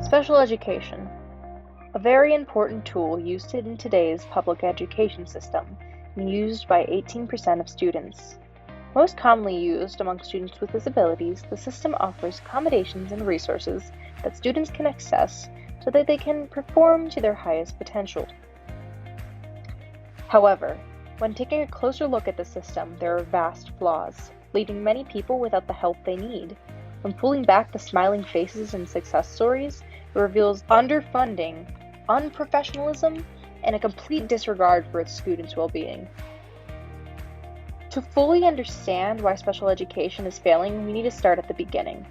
Special education, a very important tool used in today's public education system and used by 18% of students. Most commonly used among students with disabilities, the system offers accommodations and resources that students can access so that they can perform to their highest potential. However, when taking a closer look at the system, there are vast flaws, leaving many people without the help they need. When pulling back the smiling faces and success stories, it reveals underfunding, unprofessionalism, and a complete disregard for its students' well-being. To fully understand why special education is failing, we need to start at the beginning.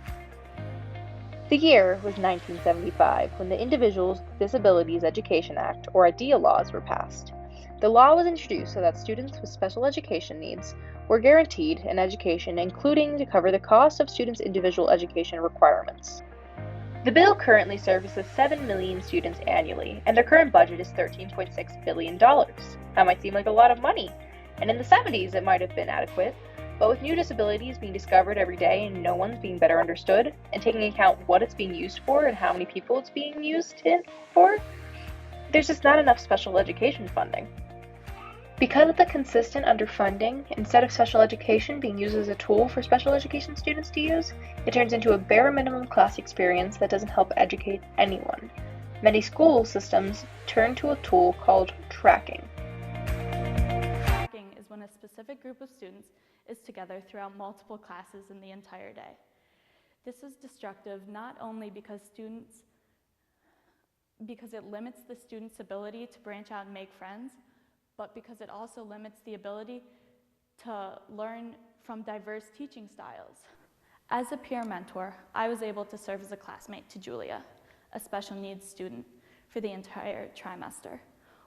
The year was 1975 when the Individuals with Disabilities Education Act, or IDEA laws, were passed. The law was introduced so that students with special education needs were guaranteed an education, including to cover the cost of students' individual education requirements. The bill currently services 7 million students annually, and their current budget is $13.6 billion. That might seem like a lot of money, and in the 70s it might have been adequate, but with new disabilities being discovered every day and no one's being better understood, and taking into account what it's being used for and how many people it's being used for, there's just not enough special education funding. Because of the consistent underfunding, instead of special education being used as a tool for special education students to use, it turns into a bare minimum class experience that doesn't help educate anyone. Many school systems turn to a tool called tracking. Tracking is when a specific group of students is together throughout multiple classes in the entire day. This is destructive not only because it limits the student's ability to branch out and make friends, but because it also limits the ability to learn from diverse teaching styles. As a peer mentor, I was able to serve as a classmate to Julia, a special needs student, for the entire trimester.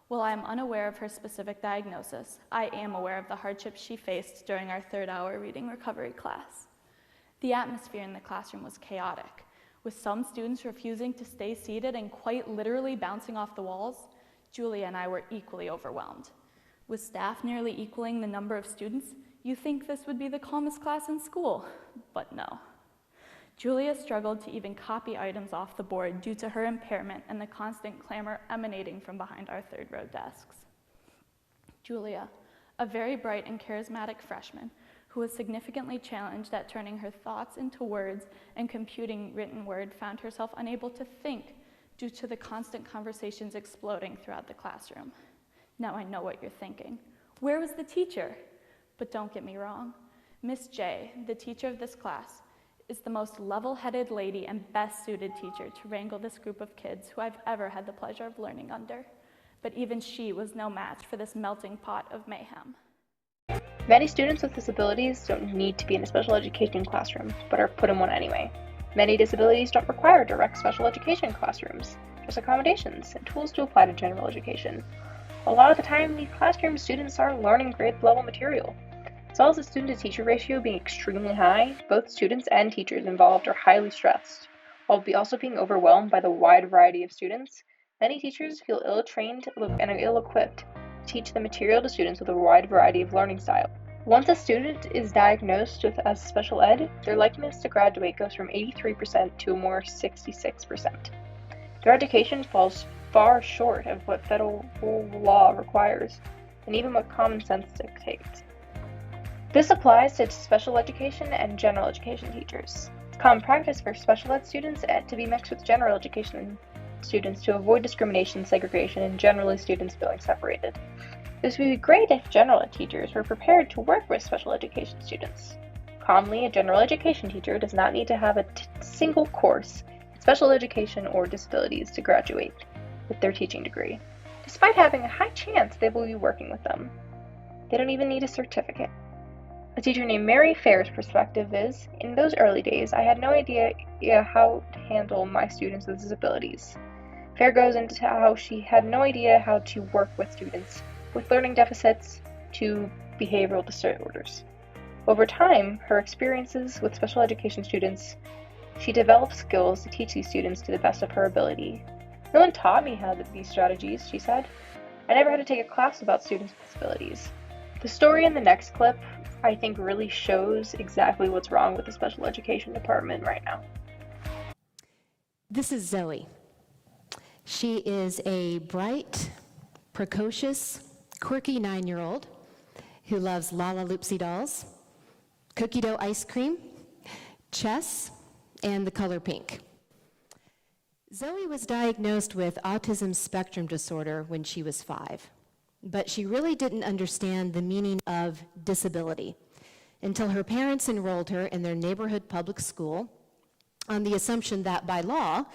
While I am unaware of her specific diagnosis, I am aware of the hardships she faced during our 3rd-hour reading recovery class. The atmosphere in the classroom was chaotic, with some students refusing to stay seated and quite literally bouncing off the walls. Julia and I were equally overwhelmed. With staff nearly equaling the number of students, you think this would be the calmest class in school, but no. Julia struggled to even copy items off the board due to her impairment and the constant clamor emanating from behind our 3rd-row desks. Julia, a very bright and charismatic freshman who was significantly challenged at turning her thoughts into words and computing written word, found herself unable to think due to the constant conversations exploding throughout the classroom. Now I know what you're thinking. Where was the teacher? But don't get me wrong. Miss J, the teacher of this class, is the most level-headed lady and best suited teacher to wrangle this group of kids who I've ever had the pleasure of learning under. But even she was no match for this melting pot of mayhem. Many students with disabilities don't need to be in a special education classroom, but are put in one anyway. Many disabilities don't require direct special education classrooms, just accommodations and tools to apply to general education. A lot of the time, these classroom students are learning grade-level material. As well as the student-to-teacher ratio being extremely high, both students and teachers involved are highly stressed. While also being overwhelmed by the wide variety of students, many teachers feel ill-trained and are ill-equipped to teach the material to students with a wide variety of learning styles. Once a student is diagnosed as special ed, their likeliness to graduate goes from 83% to a more 66%. Their education falls far short of what federal law requires, and even what common sense dictates. This applies to special education and general education teachers. It's common practice for special ed students to be mixed with general education students to avoid discrimination, segregation, and generally students feeling separated. This would be great if general ed teachers were prepared to work with special education students. Commonly, a general education teacher does not need to have a single course in special education or disabilities to graduate with their teaching degree, despite having a high chance they will be working with them. They don't even need a certificate. A teacher named Mary Fair's perspective is, in those early days, I had no idea how to handle my students with disabilities. Fair goes into how she had no idea how to work with students with learning deficits to behavioral disorders. Over time, her experiences with special education students, she developed skills to teach these students to the best of her ability. No one taught me how to these strategies, she said. I never had to take a class about students with disabilities. The story in the next clip, I think, really shows exactly what's wrong with the special education department right now. This is Zoe. She is a bright, precocious, quirky 9-year-old who loves Lala Loopsy dolls, cookie dough ice cream, chess, and the color pink. Zoe was diagnosed with autism spectrum disorder when she was 5, but she really didn't understand the meaning of disability until her parents enrolled her in their neighborhood public school on the assumption that by law,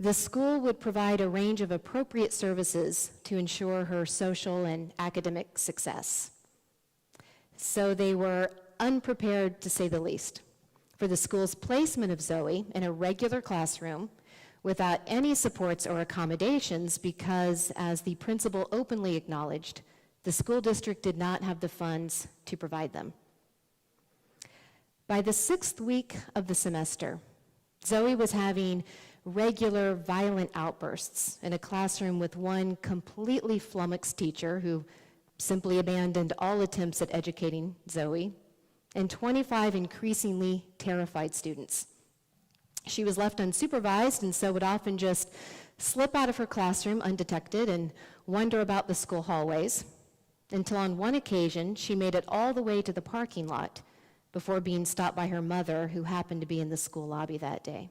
the school would provide a range of appropriate services to ensure her social and academic success. So they were unprepared, to say the least, for the school's placement of Zoe in a regular classroom without any supports or accommodations because, as the principal openly acknowledged, the school district did not have the funds to provide them. By the 6th week of the semester, Zoe was having regular violent outbursts in a classroom with one completely flummoxed teacher who simply abandoned all attempts at educating Zoe, and 25 increasingly terrified students. She was left unsupervised and so would often just slip out of her classroom undetected and wander about the school hallways, until on one occasion she made it all the way to the parking lot before being stopped by her mother, who happened to be in the school lobby that day.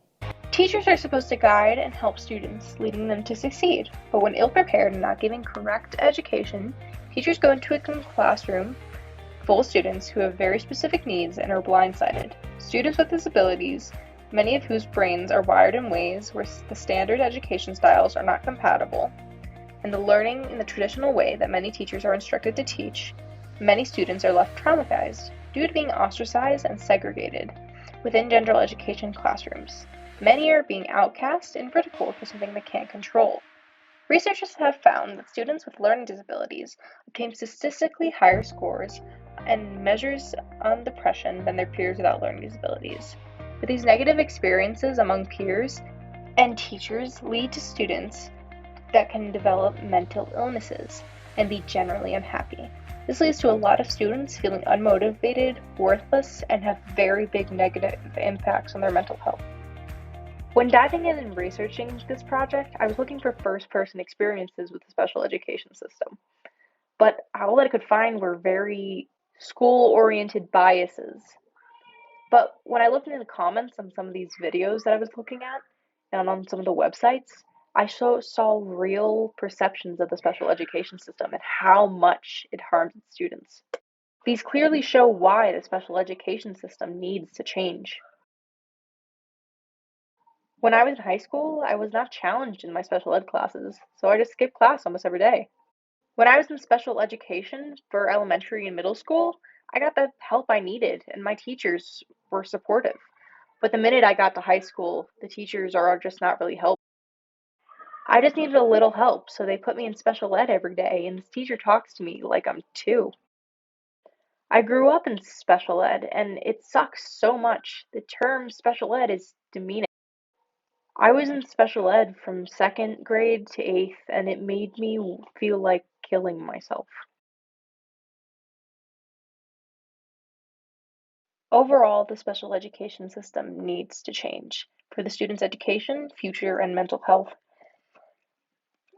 Teachers are supposed to guide and help students, leading them to succeed. But when ill-prepared and not giving correct education, teachers go into a classroom full of students who have very specific needs and are blindsided. Students with disabilities, many of whose brains are wired in ways where the standard education styles are not compatible, and the learning in the traditional way that many teachers are instructed to teach, many students are left traumatized due to being ostracized and segregated within general education classrooms. Many are being outcast and ridiculed for something they can't control. Researchers have found that students with learning disabilities obtain statistically higher scores and measures on depression than their peers without learning disabilities. But these negative experiences among peers and teachers lead to students that can develop mental illnesses and be generally unhappy. This leads to a lot of students feeling unmotivated, worthless, and have very big negative impacts on their mental health. When diving in and researching this project, I was looking for first-person experiences with the special education system. But all I could find were very school-oriented biases. But when I looked into the comments on some of these videos that I was looking at, and on some of the websites, I saw real perceptions of the special education system and how much it harms its students. These clearly show why the special education system needs to change. When I was in high school, I was not challenged in my special ed classes, so I just skipped class almost every day. When I was in special education for elementary and middle school, I got the help I needed, and my teachers were supportive. But the minute I got to high school, the teachers are just not really helpful. I just needed a little help, so they put me in special ed every day, and this teacher talks to me like I'm 2. I grew up in special ed, and it sucks so much. The term special ed is demeaning. I was in special ed from 2nd grade to 8th, and it made me feel like killing myself. Overall, the special education system needs to change for the students' education, future, and mental health.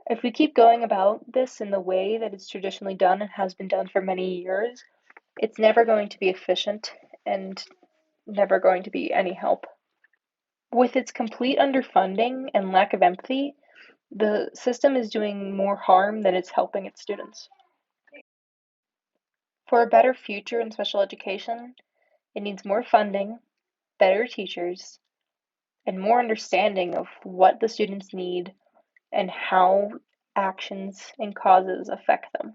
If we keep going about this in the way that it's traditionally done and has been done for many years, it's never going to be efficient and never going to be any help. With its complete underfunding and lack of empathy, the system is doing more harm than it's helping its students. For a better future in special education, it needs more funding, better teachers, and more understanding of what the students need and how actions and causes affect them.